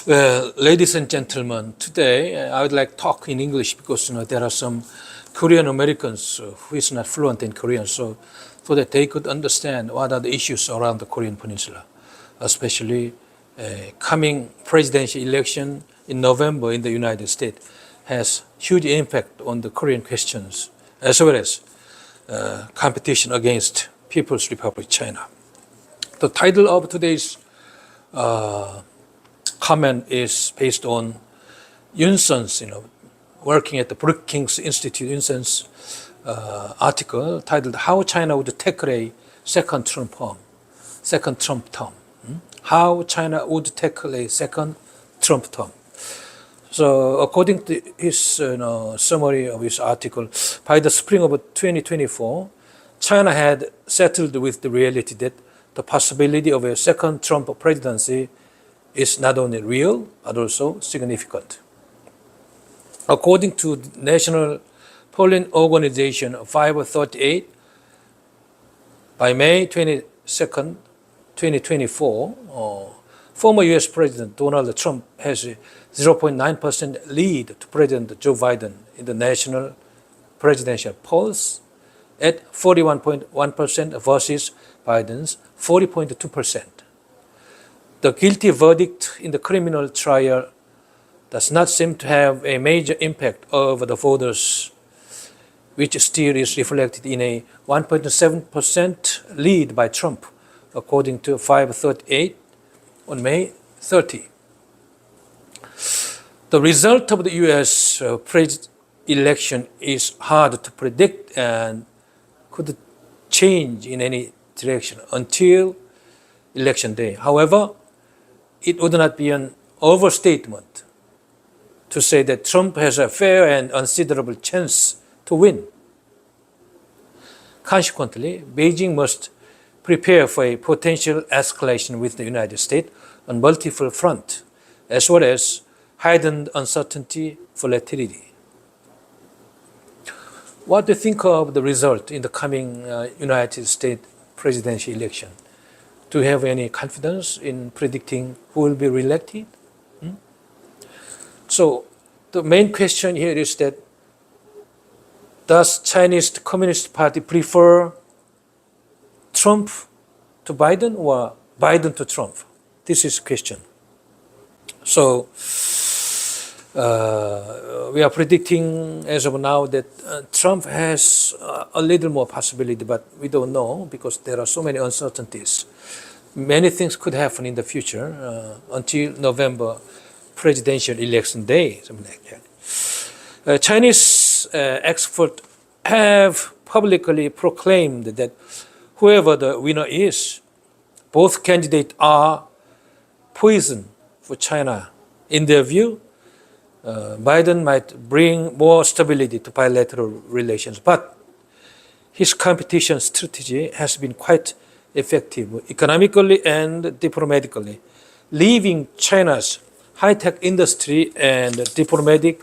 Well, ladies and gentlemen, today I would like to talk in English because there are some Korean Americans who is not fluent in Korean, so that they could understand what are the issues around the Korean Peninsula, especially coming presidential election in November in the United States has huge impact on the Korean questions as well as competition against People's Republic China. The title of today's comment is based on Yunson's, working at the Brookings Institute, Yunson's article titled "How China Would Tackle a Second Trump Term." How China would tackle a second Trump term. So, according to his summary of his article, by the spring of 2024, China had settled with the reality that the possibility of a second Trump presidency is not only real, but also significant. According to the National Polling Organization 538, by May 22nd, 2024, former U.S. President Donald Trump has a 0.9% lead to President Joe Biden in the national presidential polls at 41.1% versus Biden's 40.2%. The guilty verdict in the criminal trial does not seem to have a major impact over the voters, which still is reflected in a 1.7% lead by Trump, according to 538 on May 30. The result of the U.S. presidential election is hard to predict and could change in any direction until election day. However, it would not be an overstatement to say that Trump has a fair and considerable chance to win. Consequently, Beijing must prepare for a potential escalation with the United States on multiple fronts, as well as heightened uncertainty volatility. What do you think of the result in the coming United States presidential election? Do you have any confidence in predicting who will be reelected? So the main question here is that does Chinese Communist Party prefer Trump to Biden or Biden to Trump? This is the question. So we are predicting as of now that Trump has a little more possibility, but we don't know because there are so many uncertainties. Many things could happen in the future until November presidential election day, something like that. Chinese experts have publicly proclaimed that whoever the winner is, both candidates are poison for China. In their view, Biden might bring more stability to bilateral relations, but his competition strategy has been quite effective economically and diplomatically, leaving China's high-tech industry and diplomatic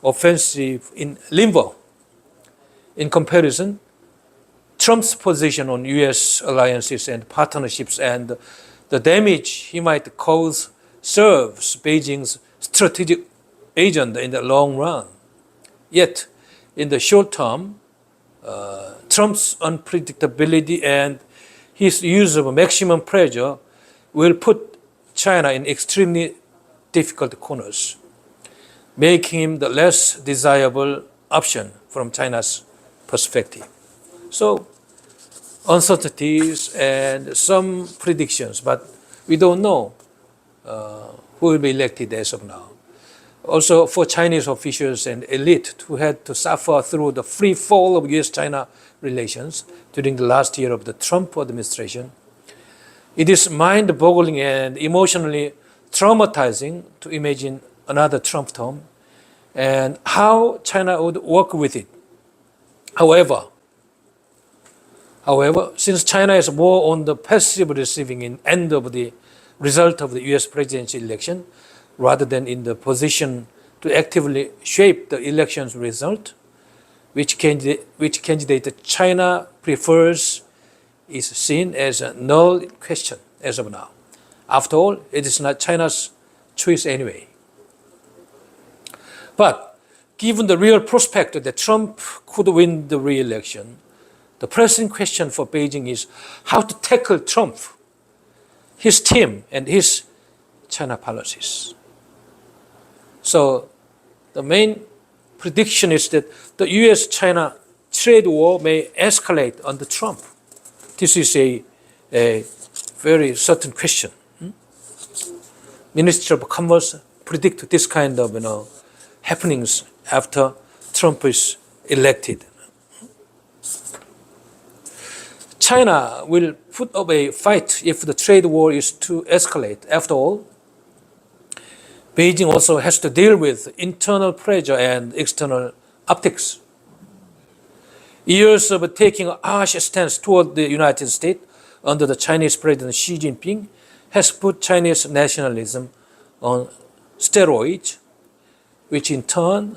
offensive in limbo. In comparison, Trump's position on U.S. alliances and partnerships and the damage he might cause serves Beijing's strategic agenda in the long run. Yet, in the short term, Trump's unpredictability and his use of maximum pressure will put China in extremely difficult corners, making him the less desirable option from China's perspective. So, uncertainties and some predictions, but we don't know who will be elected as of now. Also, for Chinese officials and elite who had to suffer through the free fall of U.S.-China relations during the last year of the Trump administration, it is mind-boggling and emotionally traumatizing to imagine another Trump term and how China would work with it. However, since China is more on the passive receiving end of the result of the U.S. presidential election, rather than in the position to actively shape the election's result, which candidate China prefers is seen as a null question as of now. After all, it is not China's choice anyway. But given the real prospect that Trump could win the re-election, the pressing question for Beijing is how to tackle Trump, his team, and his China policies. So the main prediction is that the US-China trade war may escalate under Trump. This is a very certain question. Minister of Commerce predict this kind of happenings after Trump is elected. China will put up a fight if the trade war is to escalate. After all, Beijing also has to deal with internal pressure and external optics. Years of taking a harsh stance toward the United States under the Chinese President Xi Jinping has put Chinese nationalism on steroids, which in turn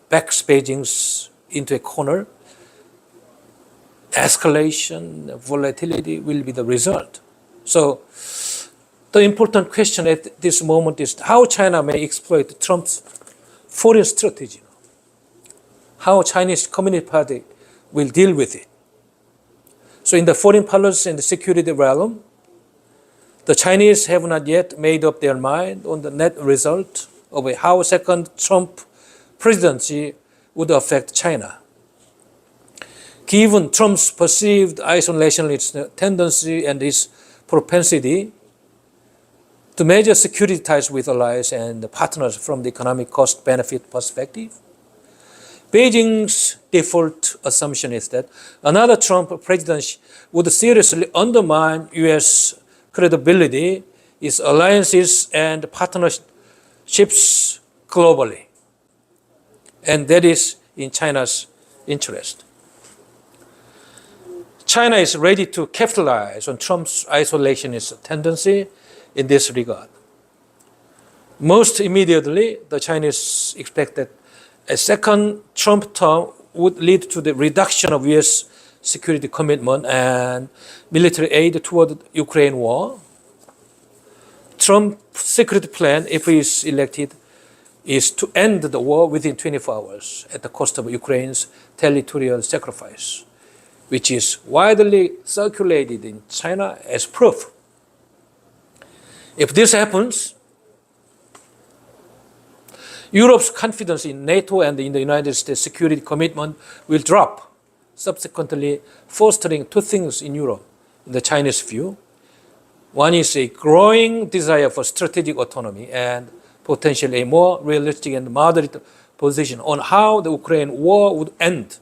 backs Beijing into a corner. Escalation, volatility will be the result. So the important question at this moment is how China may exploit Trump's foreign strategy. How Chinese Communist Party will deal with it. So in the foreign policy and the security realm, the Chinese have not yet made up their mind on the net result of how second Trump presidency would affect China. Given Trump's perceived isolationist tendency and his propensity to measure security ties with allies and partners from the economic cost-benefit perspective, Beijing's default assumption is that another Trump presidency would seriously undermine U.S. credibility, its alliances and partnerships globally. And that is in China's interest. China is ready to capitalize on Trump's isolationist tendency in this regard. Most immediately, the Chinese expect that a second Trump term would lead to the reduction of U.S. security commitment and military aid toward the Ukraine war. Trump's secret plan, if he is elected, is to end the war within 24 hours at the cost of Ukraine's territorial sacrifice, which is widely circulated in China as proof. If this happens, Europe's confidence in NATO and in the United States security commitment will drop, subsequently fostering two things in Europe, in the Chinese view. One is a growing desire for strategic autonomy and potentially a more realistic and moderate position on how the Ukraine war would end.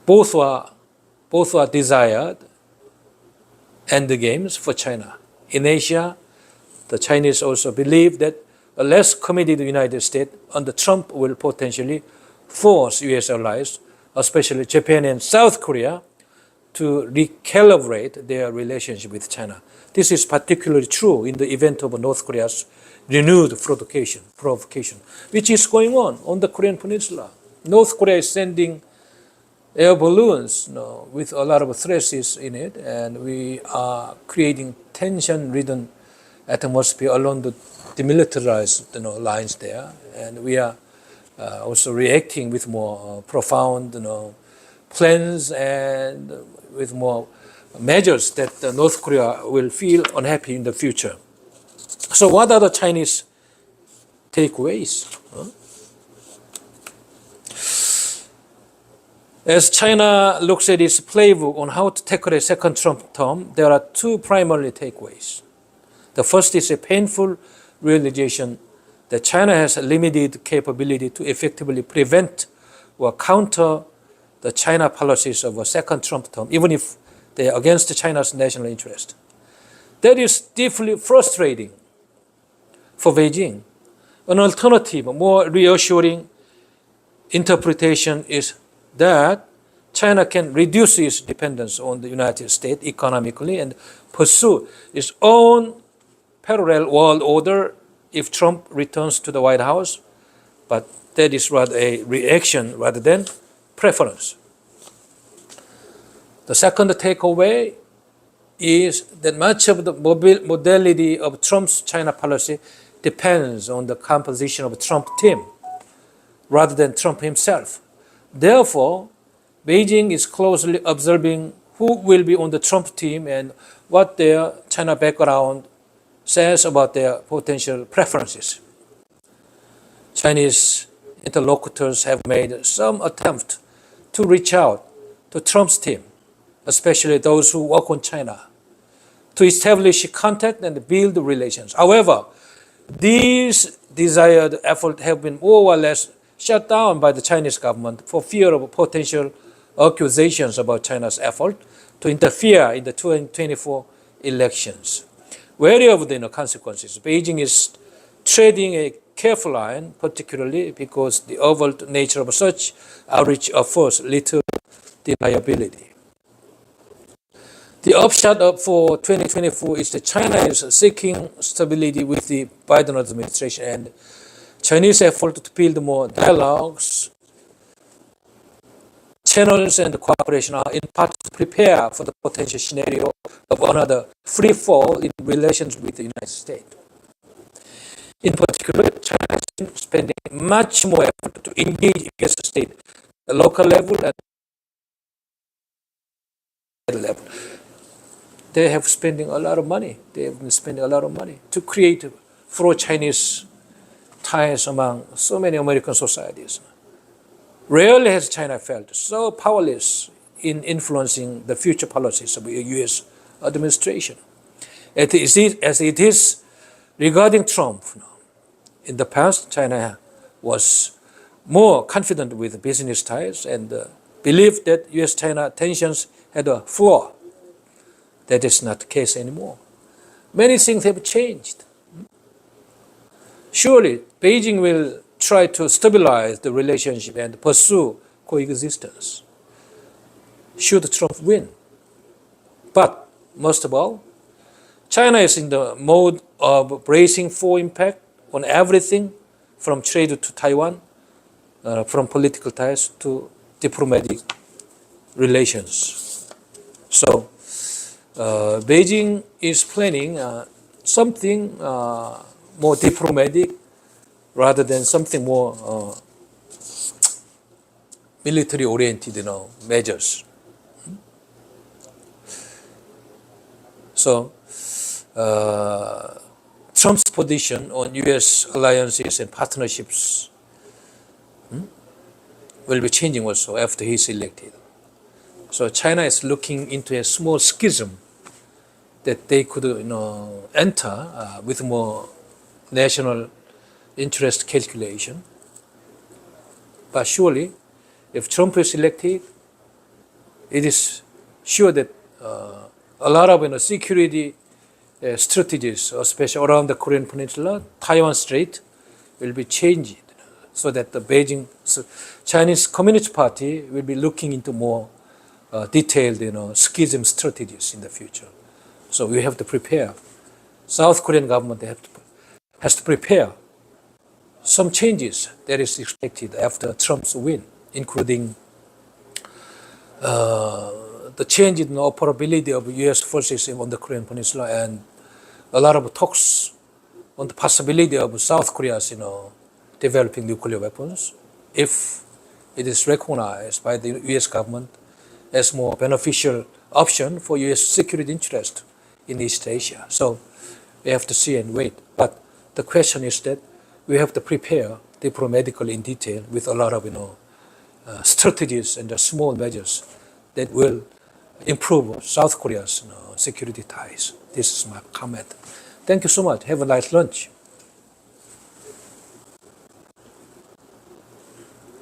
Both are desired endgames for China. In Asia, the Chinese also believe that a less committed United States under Trump will potentially force U.S. allies, especially Japan and South Korea, to recalibrate their relationship with China. This is particularly true in the event of North Korea's renewed provocation, which is going on the Korean Peninsula. North Korea is sending air balloons with a lot of threats in it, and we are creating tension-ridden atmosphere along the demilitarized lines there, and we are also reacting with more profound plans and with more measures that North Korea will feel unhappy in the future. So what are the Chinese takeaways? As China looks at its playbook on how to tackle a second Trump term, there are two primary takeaways. The first is a painful realization that China has a limited capability to effectively prevent or counter the China policies of a second Trump term, even if they are against China's national interest. That is deeply frustrating for Beijing. An alternative, more reassuring interpretation is that China can reduce its dependence on the United States economically and pursue its own parallel world order if Trump returns to the White House, but that is rather a reaction rather than preference. The second takeaway is that much of the modality of Trump's China policy depends on the composition of Trump team rather than Trump himself. Therefore, Beijing is closely observing who will be on the Trump team and what their China background says about their potential preferences. Chinese interlocutors have made some attempt to reach out to Trump's team, especially those who work on China, to establish contact and build relations. However, these desired efforts have been more or less shut down by the Chinese government for fear of potential accusations about China's effort to interfere in the 2024 elections. Wary of the consequences, Beijing is treading a careful line, particularly because the overt nature of such outreach offers little deniability. The upshot for 2024 is that China is seeking stability with the Biden administration, and Chinese effort to build more dialogues, channels, and cooperation are in part to prepare for the potential scenario of another free fall in relations with the United States. In particular, China has been spending much more effort to engage against the state, the local level and the level. They have spending a lot of money. They have been spending a lot of money to create pro-Chinese ties among so many American societies. Rarely has China felt so powerless in influencing the future policies of the U.S. administration as it is regarding Trump. In the past, China was more confident with business ties and believed that U.S.-China tensions had a flaw. That is not the case anymore. Many things have changed. Surely, Beijing will try to stabilize the relationship and pursue coexistence should Trump win. But most of all, China is in the mode of bracing for impact on everything from trade to Taiwan, from political ties to diplomatic relations. So, Beijing is planning something more diplomatic rather than something more military-oriented, measures. So, Trump's position on U.S. alliances and partnerships will be changing also after he's elected. So China is looking into a small schism that they could enter with more national interest calculation. But surely, if Trump is elected, it is sure that a lot of security strategies, especially around the Korean Peninsula, Taiwan Strait, will be changed so that the Beijing Chinese Communist Party will be looking into more detailed schism strategies in the future. So we have to prepare. South Korean government has to prepare some changes that is expected after Trump's win, including the change in operability of U.S. forces on the Korean Peninsula and a lot of talks on the possibility of South Korea's developing nuclear weapons if it is recognized by the U.S. government as more beneficial option for U.S. security interest in East Asia. So we have to see and wait. But the question is that we have to prepare diplomatically in detail with a lot of strategies and small measures that will improve South Korea's security ties. This is my comment. Thank you so much. Have a nice lunch.